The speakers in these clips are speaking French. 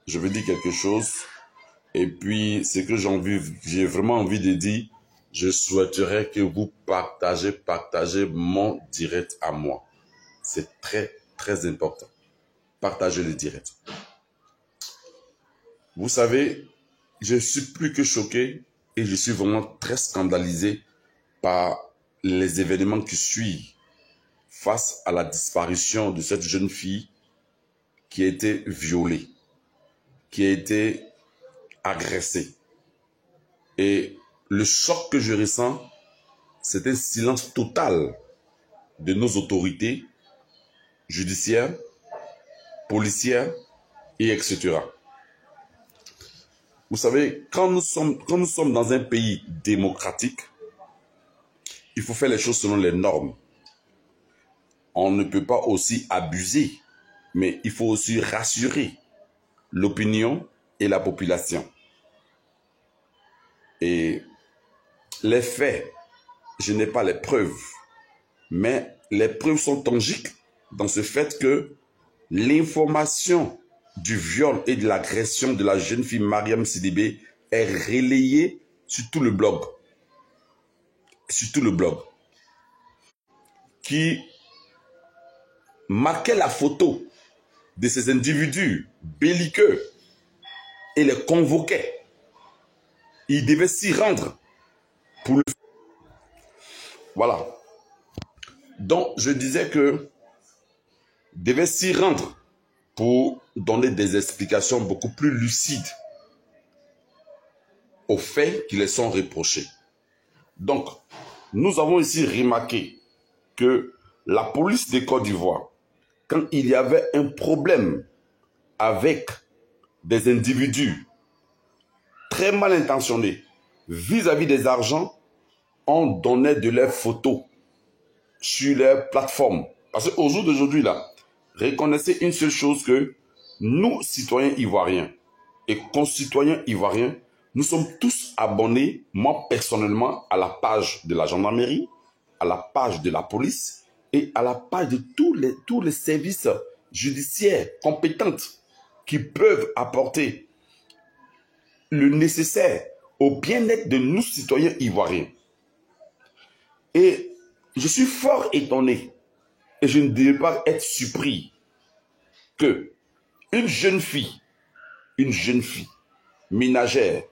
je veux dire quelque chose. Et puis, ce que j'ai vraiment envie de dire, je souhaiterais que vous partagez mon direct à moi. C'est très, très important. Partagez le direct. Vous savez, je suis plus que choqué et je suis vraiment très scandalisé par les événements qui suivent face à la disparition de cette jeune fille qui a été violée, qui a été agressée. Et le choc que je ressens, c'est un silence total de nos autorités judiciaires, policières et etc. Vous savez, quand nous sommes dans un pays démocratique, il faut faire les choses selon les normes. On ne peut pas aussi abuser, mais il faut aussi rassurer l'opinion et la population. Et les faits, je n'ai pas les preuves, mais les preuves sont tangibles dans ce fait que l'information du viol et de l'agression de la jeune fille Mariam Sidibé est relayée sur tout le blog. Sur tout le blog. Qui marquait la photo de ces individus belliqueux et les convoquait. Ils devaient s'y rendre pour le... Voilà. Donc, je disais que devaient s'y rendre pour donner des explications beaucoup plus lucides aux faits qui les sont reprochés. Donc, nous avons ici remarqué que la police de Côte d'Ivoire, quand il y avait un problème avec des individus très mal intentionnés vis-à-vis des argents, on donnait de leurs photos sur les plateformes. Parce qu'au jour d'aujourd'hui, là, reconnaissez une seule chose que nous, citoyens ivoiriens et concitoyens ivoiriens, nous sommes tous abonnés, moi personnellement, à la page de la gendarmerie, à la page de la police et à la page de tous les services judiciaires compétents qui peuvent apporter le nécessaire au bien-être de nous, citoyens ivoiriens. Et je suis fort étonné, et je ne devrais pas être surpris, que une jeune fille ménagère,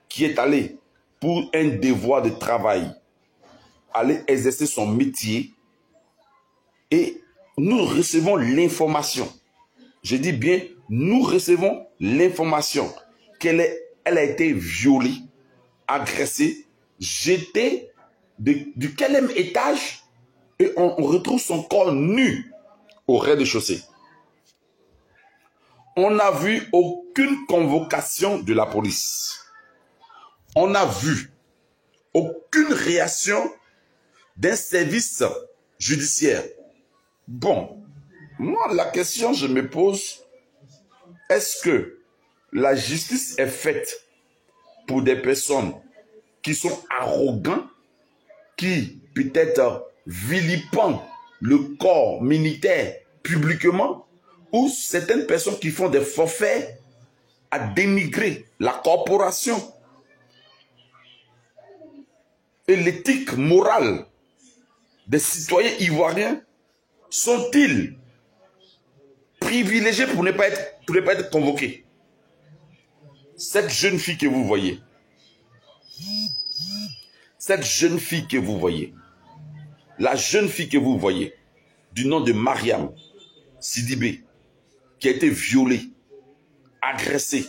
qui est allée pour un devoir de travail, aller exercer son métier, et nous recevons l'information, je dis bien, nous recevons l'information qu'elle a été violée, agressée, jetée du quatrième étage, et on retrouve son corps nu au rez-de-chaussée. On n'a vu aucune convocation de la police. On n'a vu aucune réaction d'un service judiciaire. Bon, moi, la question que je me pose, est-ce que la justice est faite pour des personnes qui sont arrogants, qui peut-être vilipendent le corps militaire publiquement, ou certaines personnes qui font des forfaits à dénigrer la corporation et l'éthique morale des citoyens ivoiriens, sont-ils privilégiés pour ne pas être convoqués? Cette jeune fille que vous voyez, la jeune fille que vous voyez, du nom de Mariam Sidibé, qui a été violée, agressée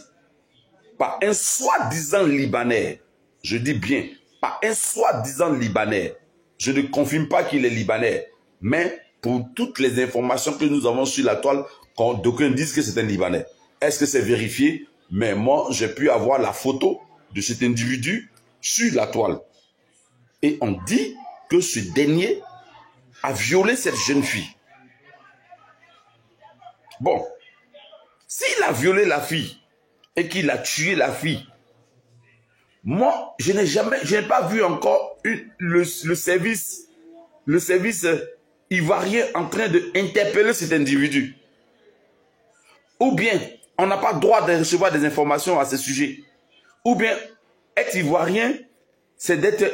par un soi-disant Libanais, je dis bien, par un soi-disant Libanais, je ne confirme pas qu'il est Libanais, mais pour toutes les informations que nous avons sur la toile, quand d'aucuns disent que c'est un Libanais. Est-ce que c'est vérifié? Mais moi, j'ai pu avoir la photo de cet individu sur la toile. Et on dit que ce dernier a violé cette jeune fille. Bon, s'il a violé la fille et qu'il a tué la fille, moi, je n'ai pas vu encore le service ivoirien en train d'interpeller cet individu. Ou bien, On n'a pas le droit de recevoir des informations à ce sujet. Ou bien, être ivoirien, c'est d'être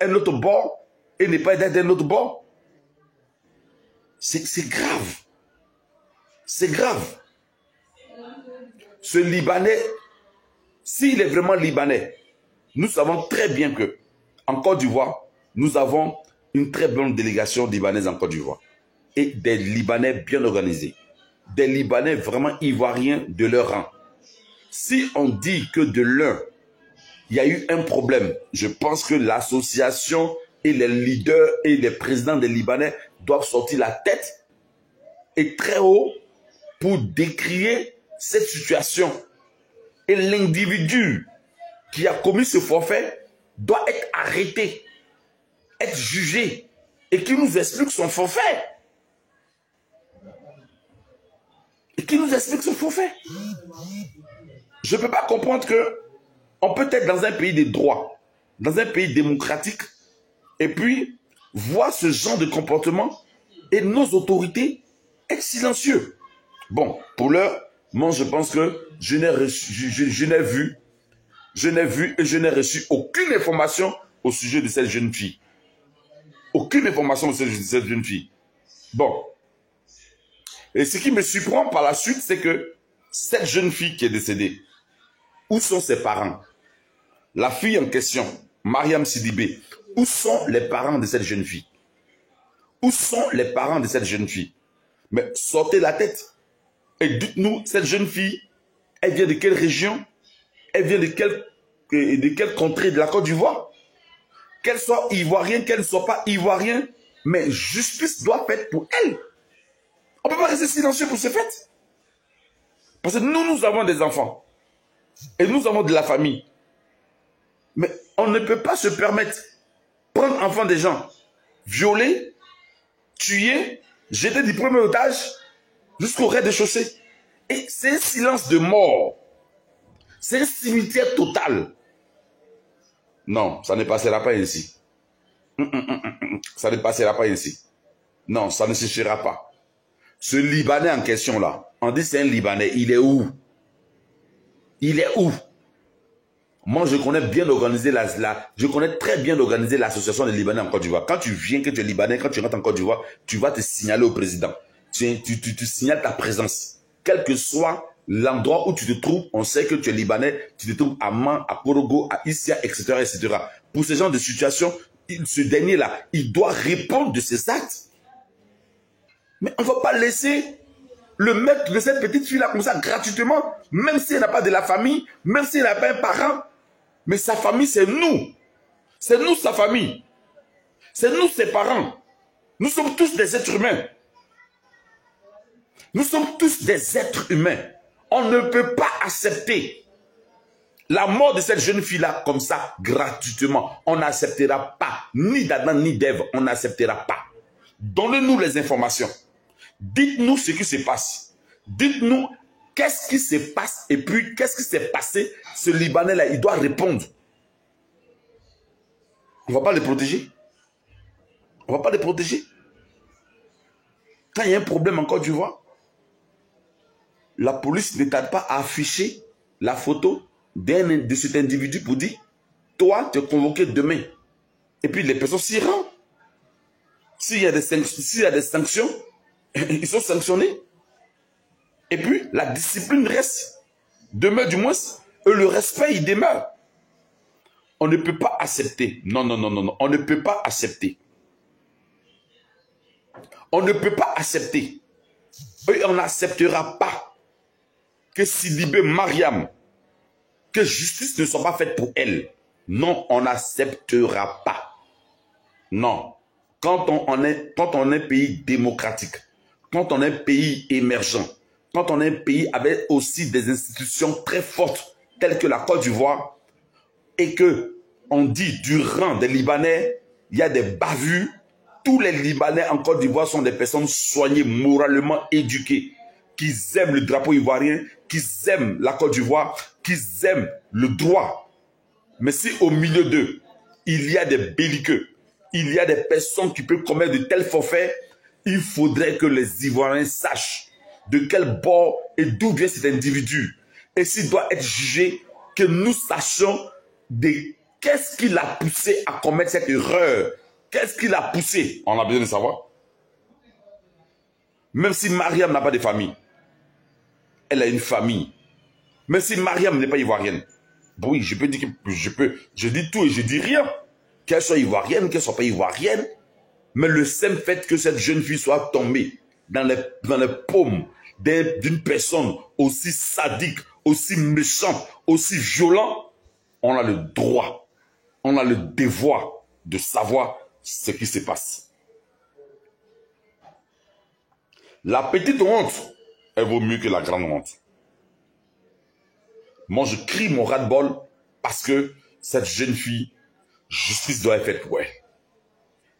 un autre bord et ne pas être d'un autre bord. C'est grave. C'est grave. Ce Libanais, s'il est vraiment Libanais, nous savons très bien que en Côte d'Ivoire, nous avons une très bonne délégation libanaise en Côte d'Ivoire. Et des Libanais bien organisés. Des Libanais vraiment ivoiriens de leur rang. Si on dit que de l'un, il y a eu un problème, je pense que l'association et les leaders et les présidents des Libanais doivent sortir la tête et très haut pour décrier cette situation. Et l'individu qui a commis ce forfait doit être arrêté, être jugé et qui nous explique son forfait. Et qui nous explique son forfait. Je ne peux pas comprendre que on peut être dans un pays de droit, dans un pays démocratique, et puis voir ce genre de comportement et nos autorités être silencieux. Bon, pour l'heure, moi je pense que je n'ai vu et je n'ai reçu aucune information au sujet de cette jeune fille. Aucune information au sujet de cette jeune fille. Bon. Et ce qui me surprend par la suite, c'est que cette jeune fille qui est décédée, où sont ses parents? La fille en question, Mariam Sidibé, où sont les parents de cette jeune fille? Où sont les parents de cette jeune fille? Mais sortez la tête et dites-nous, cette jeune fille, elle vient de quelle région? Elle vient de quelle contrée de la Côte d'Ivoire? Qu'elle soit ivoirienne, qu'elle ne soit pas ivoirienne, mais justice doit être faite pour elle. On ne peut pas rester silencieux pour ce fait. Parce que nous avons des enfants. Et nous avons de la famille. Mais on ne peut pas se permettre de prendre enfant des gens, violer, tuer, jeter du premier otage jusqu'au rez-de-chaussée. Et c'est un silence de mort. C'est un cimetière total. Non, ça ne passera pas ainsi. Ça ne passera pas ainsi. Non, ça ne se fera pas. Ce Libanais en question là, on dit c'est un Libanais, il est où? Il est où? Moi je connais bien organisé je connais très bien organisé l'association des Libanais en Côte d'Ivoire. Quand tu viens, que tu es Libanais, quand tu rentres en Côte d'Ivoire, tu vas te signaler au président. Tu signales ta présence. Quel que soit l'endroit où tu te trouves, on sait que tu es Libanais, tu te trouves à Man, à Korogo, à Issia, etc., etc. Pour ce genre de situation, ce dernier-là, il doit répondre de ses actes. Mais on ne va pas laisser le maître de cette petite fille-là comme ça gratuitement, même si elle n'a pas de la famille, même si elle n'a pas un parent. Mais sa famille, c'est nous. C'est nous, sa famille. C'est nous, ses parents. Nous sommes tous des êtres humains. Nous sommes tous des êtres humains. On ne peut pas accepter la mort de cette jeune fille-là comme ça, gratuitement. On n'acceptera pas. Ni d'Adam, ni d'Ève, on n'acceptera pas. Donnez-nous les informations. Dites-nous ce qui se passe. Dites-nous qu'est-ce qui se passe et puis qu'est-ce qui s'est passé. Ce Libanais-là, il doit répondre. On ne va pas les protéger. On ne va pas les protéger. Quand il y a un problème en Côte d'Ivoire, la police ne tarde pas à afficher la photo de cet individu pour dire « Toi, tu es convoqué demain. » Et puis les personnes s'y rendent. S'il y a des sanctions, ils sont sanctionnés. Et puis, la discipline reste. Demeure du moins, et le respect, il demeure. On ne peut pas accepter. Non, non, non, non, non. On ne peut pas accepter. On ne peut pas accepter. Et on n'acceptera pas que Sidibé Mariam, que justice ne soit pas faite pour elle. Non, on n'acceptera pas. Non. Quand on est un pays démocratique, quand on est un pays émergent, quand on est un pays avec aussi des institutions très fortes, telles que la Côte d'Ivoire, et que on dit du rang des Libanais, il y a des bavures, tous les Libanais en Côte d'Ivoire sont des personnes soignées, moralement éduquées, qui aiment le drapeau ivoirien, qui aiment la Côte d'Ivoire, qui aiment le droit. Mais si au milieu d'eux, il y a des belliqueux, il y a des personnes qui peuvent commettre de tels forfaits, il faudrait que les Ivoiriens sachent de quel bord et d'où vient cet individu. Et s'il doit être jugé, que nous sachions qu'est-ce qui l'a poussé à commettre cette erreur. Qu'est-ce qui l'a poussé? On a besoin de savoir. Même si Mariam n'a pas de famille, elle a une famille. Même si Mariam n'est pas ivoirienne, oui, je peux dire que je dis tout et je dis rien. Qu'elle soit ivoirienne, qu'elle soit pas ivoirienne, mais le simple fait que cette jeune fille soit tombée dans les paumes d'une personne aussi sadique, aussi méchante, aussi violente, on a le droit, on a le devoir de savoir ce qui se passe. La petite honte, elle vaut mieux que la grande honte. Moi, je crie mon ras-de-bol parce que cette jeune fille, justice doit être faite pour elle.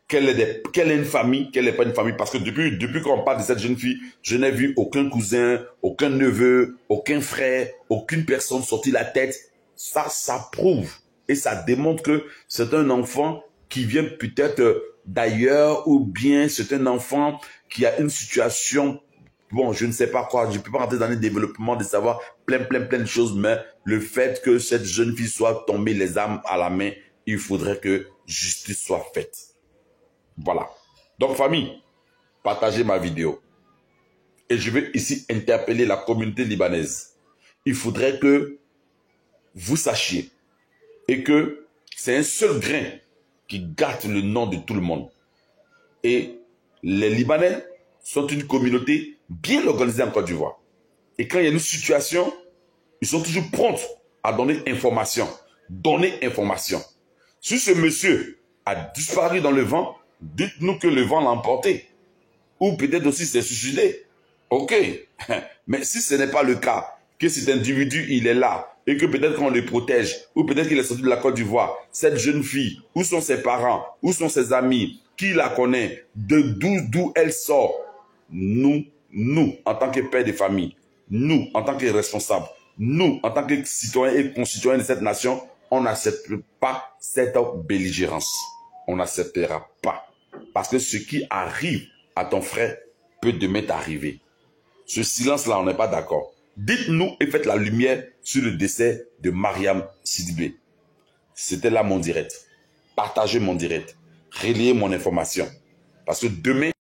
Qu'elle ait une famille, qu'elle n'ait pas une famille. Parce que depuis qu'on parle de cette jeune fille, je n'ai vu aucun cousin, aucun neveu, aucun frère, aucune personne sortir la tête. Ça prouve et ça démontre que c'est un enfant qui vient peut-être d'ailleurs ou bien c'est un enfant qui a une situation, bon, je ne sais pas quoi, je ne peux pas rentrer dans le développement de savoir plein de choses, mais le fait que cette jeune fille soit tombée les armes à la main, il faudrait que justice soit faite. Voilà. Donc, famille, partagez ma vidéo. Et je vais ici interpeller la communauté libanaise. Il faudrait que vous sachiez et que c'est un seul grain qui gâte le nom de tout le monde. Et les Libanais sont une communauté bien organisée en Côte d'Ivoire. Et quand il y a une situation, ils sont toujours prompts à donner information. Donner information. Si ce monsieur a disparu dans le vent, dites-nous que le vent l'a emporté. Ou peut-être aussi s'est suicidé. Ok. Mais si ce n'est pas le cas, que cet individu, il est là, et que peut-être qu'on le protège, ou peut-être qu'il est sorti de la Côte d'Ivoire, cette jeune fille, où sont ses parents, où sont ses amis, qui la connaît, d'où elle sort, nous, en tant que père de famille, nous, en tant que responsables, nous, en tant que citoyens et concitoyens de cette nation, on n'accepte pas cette belligérance. On n'acceptera pas. Parce que ce qui arrive à ton frère peut demain t'arriver. Ce silence-là, on n'est pas d'accord. Dites-nous et faites la lumière sur le décès de Mariam Sidibé. C'était là mon direct. Partagez mon direct. Relayez mon information. Parce que demain,